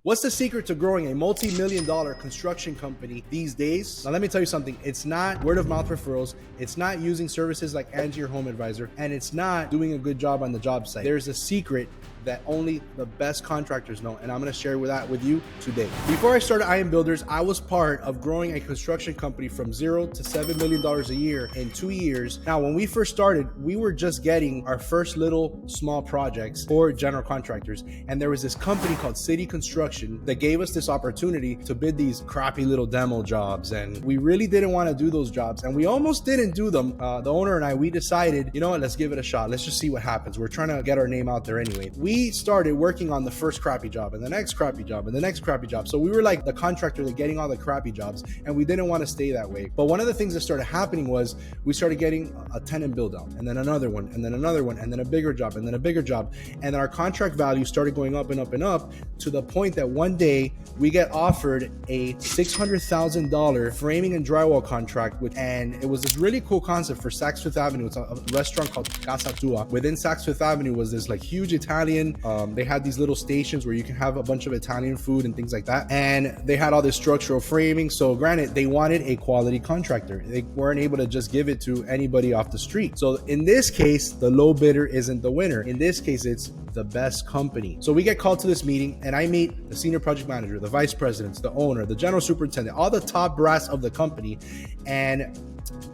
What's the secret to growing a multi-million-dollar construction company these days? Now, let me tell you something. It's not word of mouth referrals. It's not using services like Angie or Home Advisor, and it's not doing a good job on the job site. There's a secret that only the best contractors know, and I'm gonna share that with you today. Before I started I Am Builders, I was part of growing a construction company from $0 to $7 million a year in 2 years. Now, when we first started, we were just getting our first little small projects for general contractors, and there was this company called City Construction that gave us this opportunity to bid these crappy little demo jobs, and we really didn't want to do those jobs, and we almost didn't do them. The owner and I, we decided, you know what, let's give it a shot. Let's just see what happens. We're trying to get our name out there anyway. We started working on the first crappy job and the next crappy job and the next crappy job. So we were like the contractor that getting all the crappy jobs, and we didn't want to stay that way. But one of the things that started happening was we started getting a tenant build out, and then another one, and then another one, and then a bigger job, and then a bigger job. And then our contract value started going up and up and up to the point that one day we get offered a $600,000 framing and drywall contract, and it was this really cool concept for Saks Fifth Avenue. It's a restaurant called Casa Tua. Within Saks Fifth Avenue was this like huge Italian, they had these little stations where you can have a bunch of Italian food and things like that. And they had all this structural framing. So granted, they wanted a quality contractor. They weren't able to just give it to anybody off the street. So in this case, the low bidder isn't the winner. In this case, it's the best company. So we get called to this meeting, and I meet the senior project manager, the vice presidents, the owner, the general superintendent, all the top brass of the company. And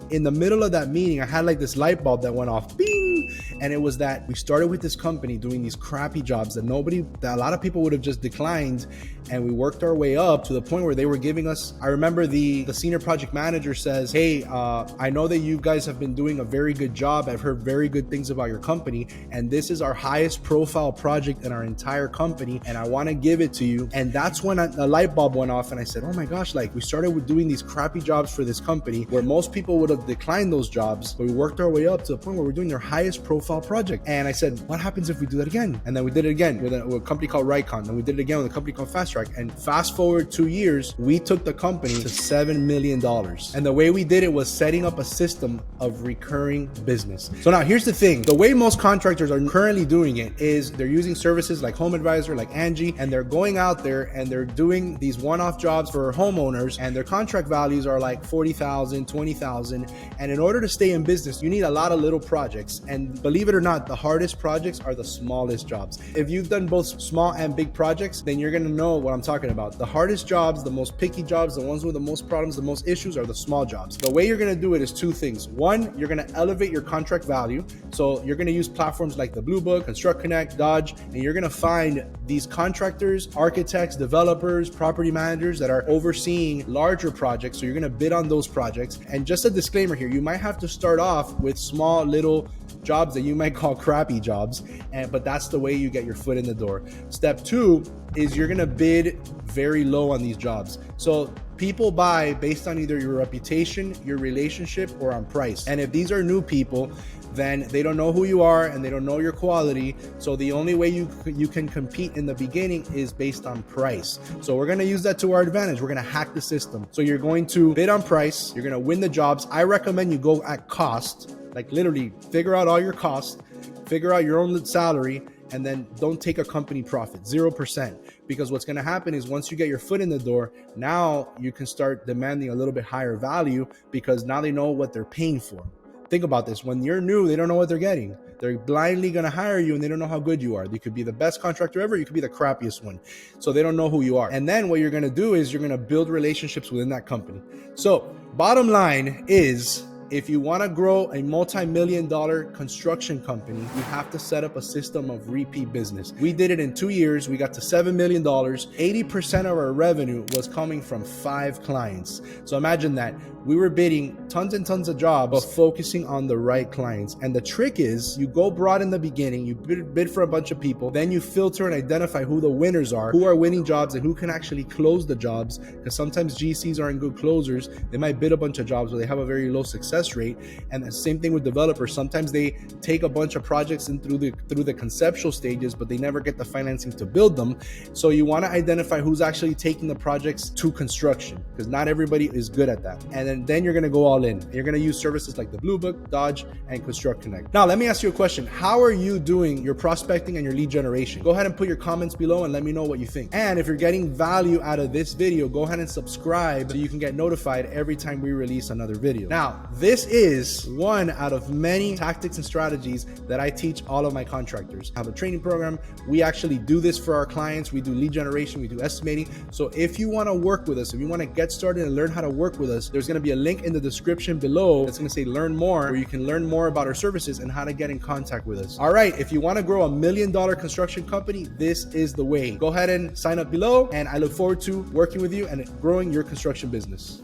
in the middle of that meeting, I had like this light bulb that went off, bing, and it was that we started with this company doing these crappy jobs that a lot of people would have just declined, and we worked our way up to the point where they were giving us, I remember the senior project manager says, hey, I know that you guys have been doing a very good job. I've heard very good things about your company, and this is our highest profile project in our entire company, and I want to give it to you. And that's when the light bulb went off, and I said, oh my gosh, like we started with doing these crappy jobs for this company where most people would have declined those jobs, but we worked our way up to the point where we're doing their highest profile project. And I said, what happens if we do that again? And then we did it again with a company called Rycon, and we did it again with a company called Fast Track. And fast forward 2 years, we took the company to $7 million. And the way we did it was setting up a system of recurring business. So now here's the thing. The way most contractors are currently doing it is they're using services like Home Advisor, like Angie, and they're going out there and they're doing these one-off jobs for homeowners, and their contract values are like $40,000, $20,000. And in order to stay in business, you need a lot of little projects. And believe it or not, the hardest projects are the smallest jobs. If you've done both small and big projects, then you're gonna know what I'm talking about. The hardest jobs, the most picky jobs, the ones with the most problems, the most issues are the small jobs. The way you're gonna do it is two things. One, you're gonna elevate your contract value. So you're gonna use platforms like the Blue Book, Construct Connect, Dodge, and you're gonna find these contractors, architects, developers, property managers that are overseeing larger projects. So you're gonna bid on those projects. And just a disclaimer here, you might have to start off with small little jobs that you might call crappy jobs, but that's the way you get your foot in the door. Step two is you're gonna bid very low on these jobs. So people buy based on either your reputation, your relationship, or on price. And if these are new people, then they don't know who you are and they don't know your quality. So the only way you can compete in the beginning is based on price. So we're gonna use that to our advantage. We're gonna hack the system. So you're going to bid on price, you're gonna win the jobs. I recommend you go at cost, like literally figure out all your costs, figure out your own salary, and then don't take a company profit, 0%. Because what's gonna happen is once you get your foot in the door, now you can start demanding a little bit higher value because now they know what they're paying for. Think about this. When you're new, they don't know what they're getting. They're blindly going to hire you and they don't know how good you are. You could be the best contractor ever. You could be the crappiest one. So they don't know who you are. And then what you're going to do is you're going to build relationships within that company. So bottom line is, if you want to grow a multi-million-dollar construction company, you have to set up a system of repeat business. We did it in 2 years. We got to $7 million. 80% of our revenue was coming from 5 clients. So imagine that. We were bidding tons and tons of jobs, but focusing on the right clients. And the trick is you go broad in the beginning, you bid for a bunch of people, then you filter and identify who the winners are, who are winning jobs and who can actually close the jobs. Because sometimes GCs aren't good closers. They might bid a bunch of jobs, but they have a very low success success rate. And the same thing with developers. Sometimes they take a bunch of projects in through the conceptual stages, but they never get the financing to build them. So you want to identify who's actually taking the projects to construction, because not everybody is good at that. And then you're going to go all in. You're going to use services like the Blue Book, Dodge, and Construct Connect. Now, let me ask you a question. How are you doing your prospecting and your lead generation? Go ahead and put your comments below and let me know what you think. And if you're getting value out of this video, go ahead and subscribe so you can get notified every time we release another video. Now, this is one out of many tactics and strategies that I teach all of my contractors. I have a training program. We actually do this for our clients. We do lead generation, we do estimating. So if you want to work with us, if you want to get started and learn how to work with us, there's going to be a link in the description below that's going to say learn more, where you can learn more about our services and how to get in contact with us. All right, if you want to grow $1 million construction company, this is the way. Go ahead and sign up below, and I look forward to working with you and growing your construction business.